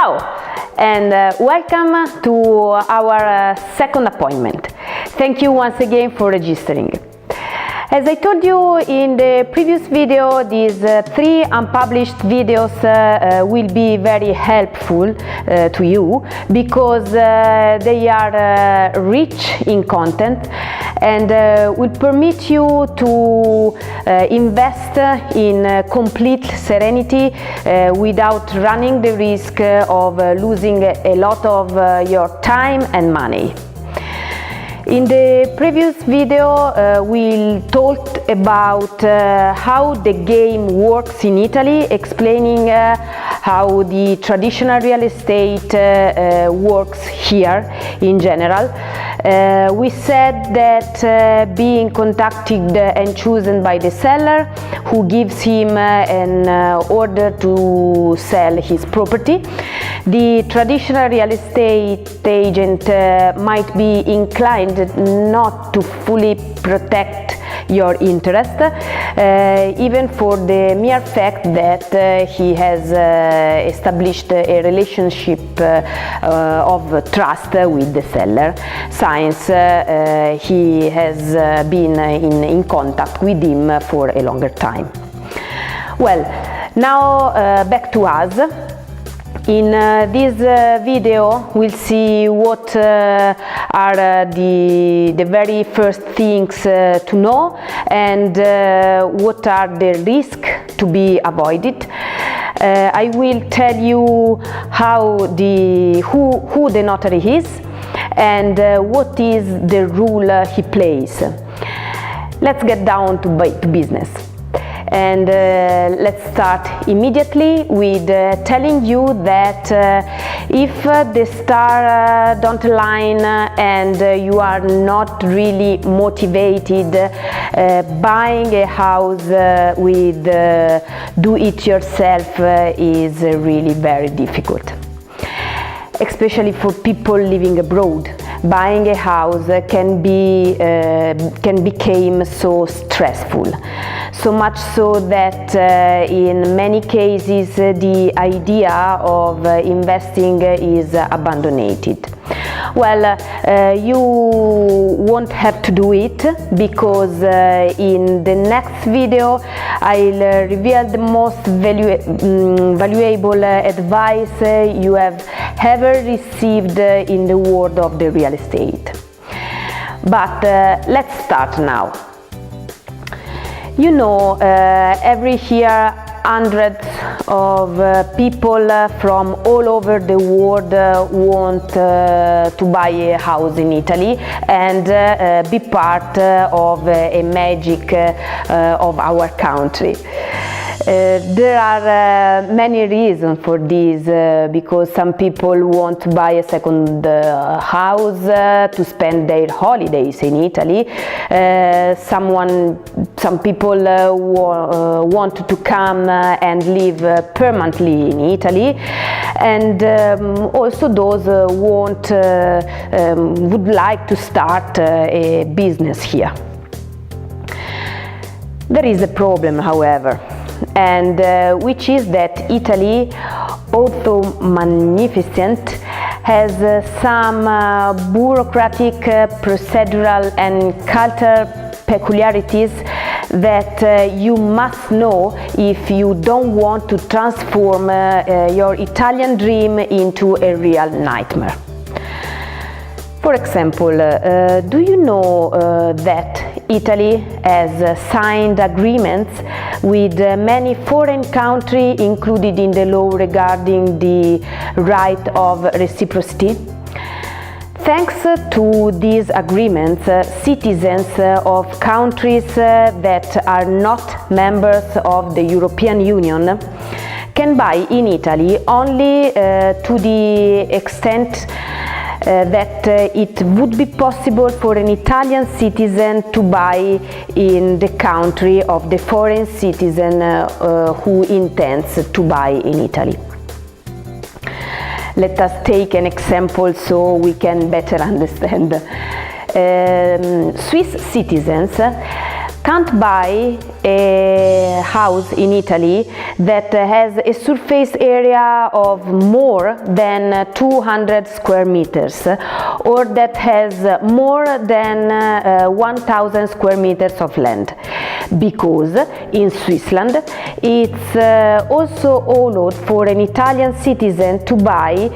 Ciao and welcome to our second appointment. Thank you once again for registering. As I told you in the previous video, these 3 unpublished videos will be very helpful to you because they are rich in content and will permit you to invest in complete serenity without running the risk of losing a lot of your time and money. In the previous video we talked about how the game works in Italy, explaining how the traditional real estate works here in general. We said that being contacted and chosen by the seller who gives him an order to sell his property, the traditional real estate agent might be inclined not to fully protect your interest, even for the mere fact that he has established a relationship of trust with the seller, since he has been in contact with him for a longer time. Well, now back to us. In this video we'll see what are the very first things to know and what are the risks to be avoided. I will tell you who the notary is and what is the role he plays. Let's get down to business. And let's start immediately with telling you that if the stars don't align and you are not really motivated, buying a house with do-it-yourself is really very difficult. Especially for people living abroad, buying a house can become so stressful. So much so that in many cases the idea of investing is abandoned. Well, you won't have to do it because in the next video I'll reveal the most valuable advice you have ever received in the world of the real estate. But let's start now. You know, every year hundreds of people from all over the world want to buy a house in Italy and be part of a magic of our country. There are many reasons for this, because some people want to buy a second house to spend their holidays in Italy. Some people want to come and live permanently in Italy, and also those would like to start a business here. There is a problem, however, and which is that Italy, although magnificent, has some bureaucratic, procedural and cultural peculiarities that you must know if you don't want to transform your Italian dream into a real nightmare. For example, do you know that Italy has signed agreements with many foreign countries included in the law regarding the right of reciprocity? Thanks to these agreements, citizens of countries that are not members of the European Union can buy in Italy only to the extent that it would be possible for an Italian citizen to buy in the country of the foreign citizen who intends to buy in Italy. Let us take an example so we can better understand. Swiss citizens can't buy a house in Italy that has a surface area of more than 200 square meters, or that has more than 1000 square meters of land, because in Switzerland it's also allowed for an Italian citizen to buy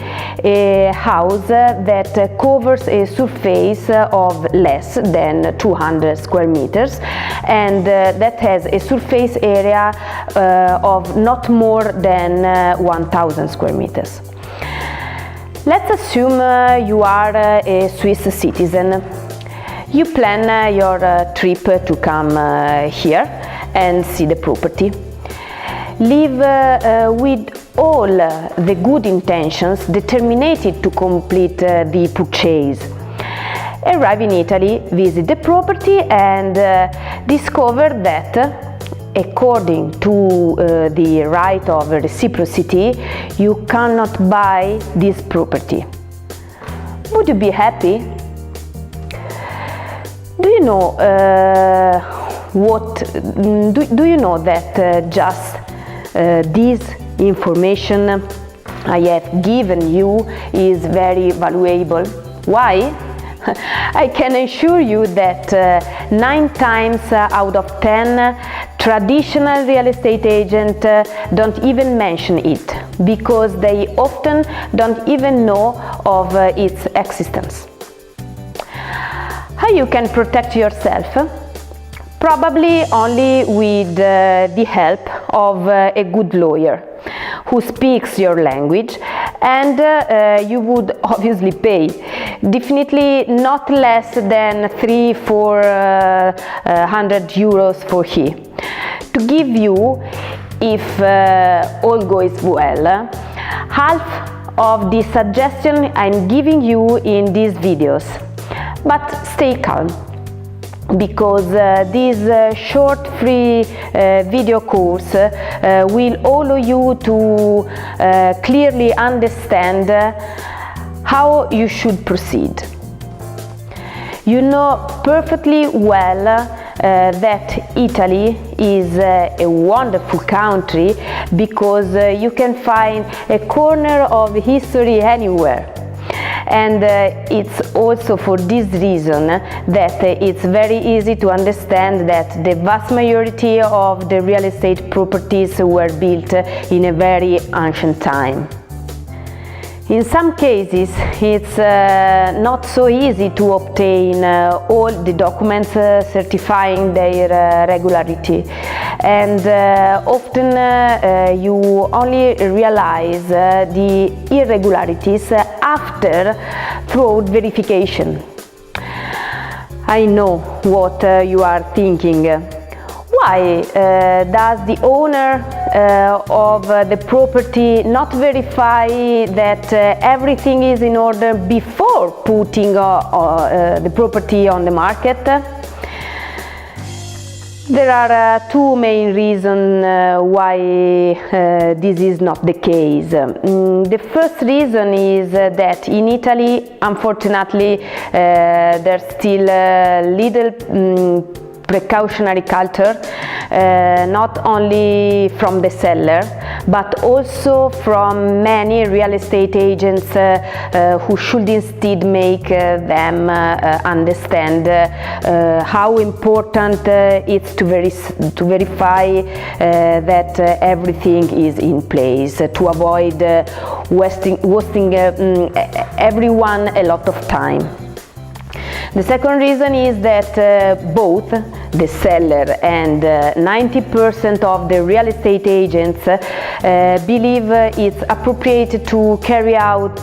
a house that covers a surface of less than 200 square meters and that has a surface area of not more than 1000 square meters. Let's assume you are a Swiss citizen. You plan your trip to come here and see the property. Live with all the good intentions determined to complete the purchase. Arrive in Italy, visit the property and discover that, according to the right of reciprocity, you cannot buy this property. Would you be happy? Do you know do you know that just this information I have given you is very valuable? Why? I can assure you that 9 times out of 10 traditional real estate agents don't even mention it, because they often don't even know of its existence. How you can protect yourself? Probably only with the help of a good lawyer who speaks your language, and you would obviously pay, definitely not less than 300-400 euros for he, to give you, if all goes well, half of the suggestion I'm giving you in these videos. But stay calm, because this short free video course will allow you to clearly understand how you should proceed. You know perfectly well that Italy is a wonderful country, because you can find a corner of history anywhere. And it's also for this reason that it's very easy to understand that the vast majority of the real estate properties were built in a very ancient time. In some cases, it's not so easy to obtain all the documents certifying their regularity, and often you only realize the irregularities after fraud verification. I know what you are thinking. Why does the owner of the property not verify that everything is in order before putting the property on the market? There are two main reasons why this is not the case. The first reason is that in Italy, unfortunately, there's still little precautionary culture, not only from the seller, but also from many real estate agents who should instead make them understand how important it's to verify that everything is in place, to avoid wasting everyone a lot of time. The second reason is that both the seller and 90% of the real estate agents believe it's appropriate to carry out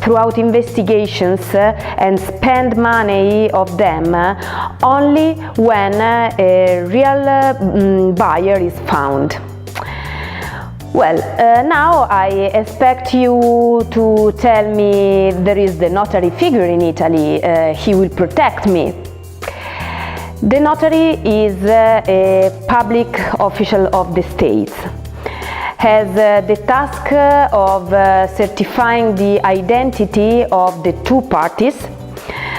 throughout investigations and spend money of them only when a real buyer is found. Well, now I expect you to tell me there is the notary figure in Italy, he will protect me. The notary is a public official of the state, has the task of certifying the identity of the two parties,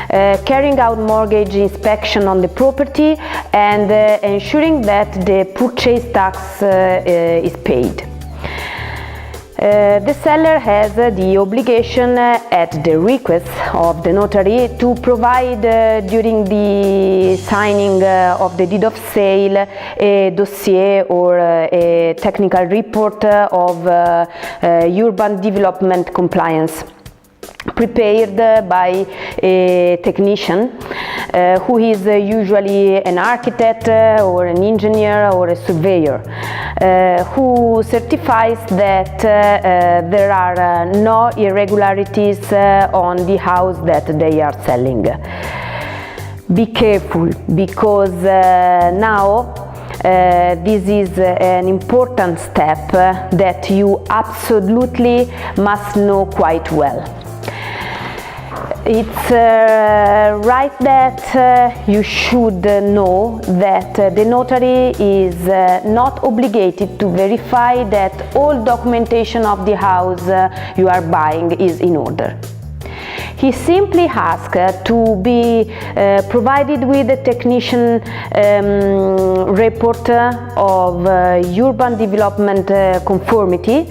carrying out mortgage inspection on the property, and ensuring that the purchase tax is paid. The seller has the obligation, at the request of the notary, to provide during the signing of the deed of sale a dossier or a technical report of urban development compliance, prepared by a technician who is usually an architect or an engineer or a surveyor, who certifies that there are no irregularities on the house that they are selling. Be careful, because now this is an important step that you absolutely must know quite well. It's right that you should know that the notary is not obligated to verify that all documentation of the house you are buying is in order. He simply asks to be provided with a technician report of urban development conformity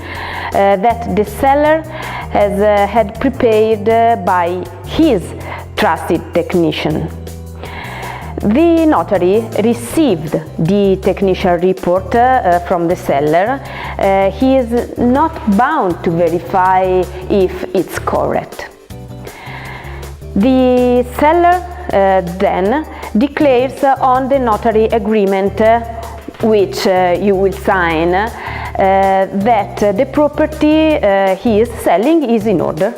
that the seller has had prepared by his trusted technician. The notary received the technician report from the seller. He is not bound to verify if it's correct. The seller then declares on the notary agreement, which you will sign, that the property he is selling is in order.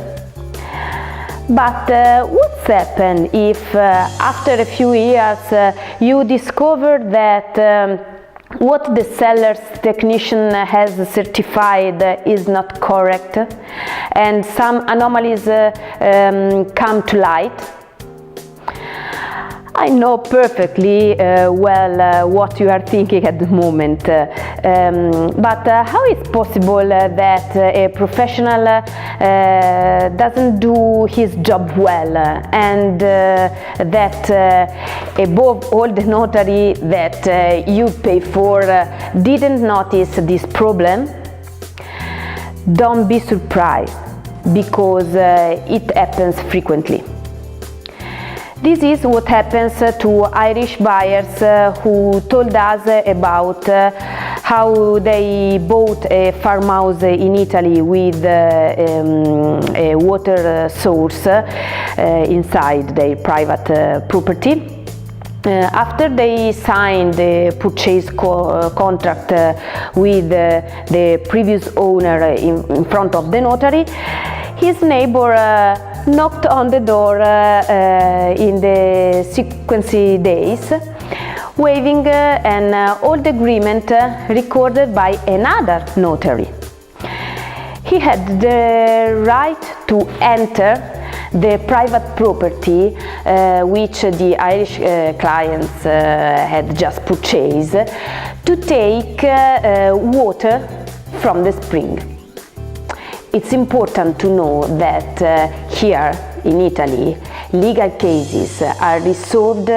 But what's happened if after a few years you discover that what the seller's technician has certified is not correct, and some anomalies come to light? I know perfectly well what you are thinking at the moment, but how is possible that a professional doesn't do his job well, and that above all the notary that you pay for didn't notice this problem? Don't be surprised, because it happens frequently. This is what happens to Irish buyers who told us about how they bought a farmhouse in Italy with a water source inside their private property. After they signed the purchase contract with the previous owner in front of the notary, his neighbor knocked on the door in the sequence days, waiving an old agreement recorded by another notary. He had the right to enter the private property which the Irish clients had just purchased, to take water from the spring. It's important to know that here in Italy, legal cases are resolved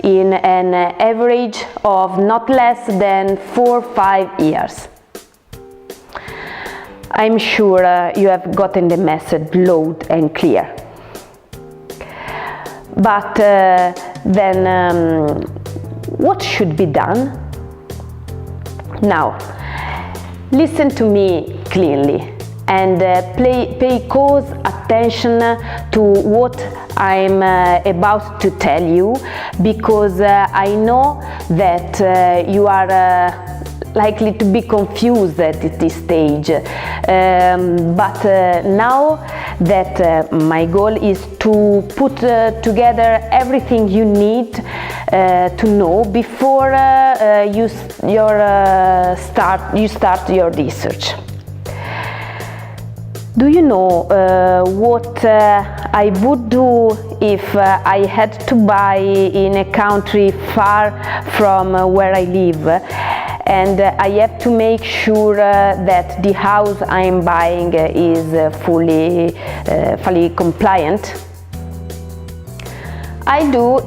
in an average of not less than 4 or 5 years. I'm sure you have gotten the message loud and clear. But then what should be done? Now, listen to me clearly and pay close attention to what I'm about to tell you, because I know that you are likely to be confused at this stage, but now that my goal is to put together everything you need to know before you start your research. Do you know what I would do if I had to buy in a country far from where I live, and I have to make sure that the house I'm buying is fully compliant? I do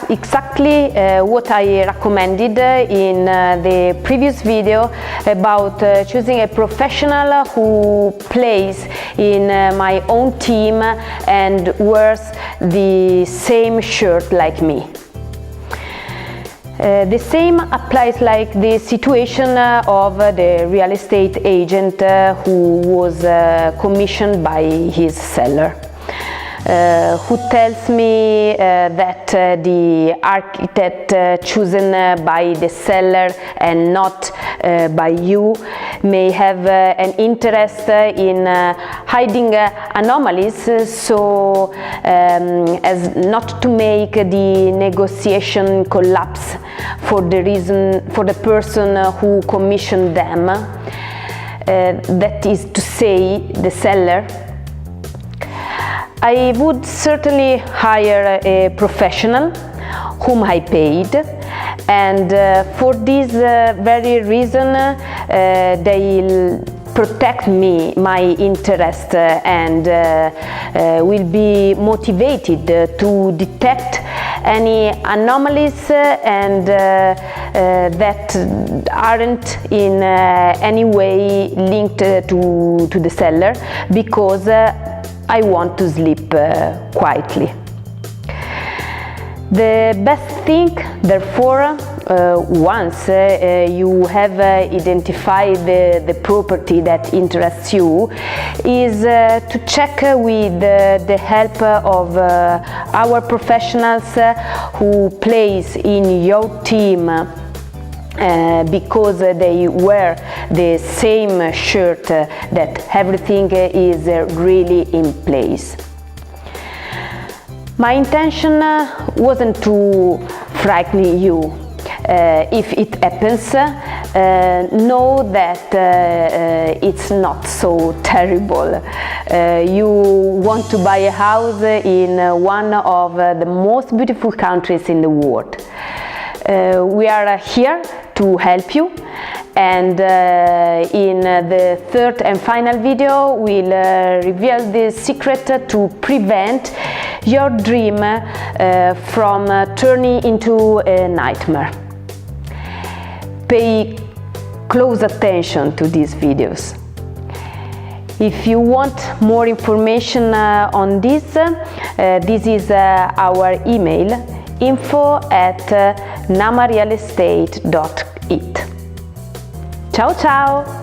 exactly what I recommended in the previous video about choosing a professional who plays in my own team and wears the same shirt like me. The same applies like the situation of the real estate agent who was commissioned by his seller. Who tells me that the architect chosen by the seller and not by you may have an interest in hiding anomalies so as not to make the negotiation collapse for the person who commissioned them, that is to say, the seller. I would certainly hire a professional whom I paid, and for this very reason they'll protect me, my interest, and will be motivated to detect any anomalies and that aren't in any way linked to the seller, because I want to sleep quietly. The best thing, therefore, once you have identified the property that interests you, is to check with the help of our professionals who plays in your team because they wear the same shirt, that everything is really in place. My intention wasn't to frighten you. If it happens, know that it's not so terrible. You want to buy a house in one of the most beautiful countries in the world. We are here to help you, and in the third and final video we'll reveal the secret to prevent your dream from turning into a nightmare. Pay close attention to these videos. If you want more information on this, this is our email, info@namarealestate.it. Ciao ciao!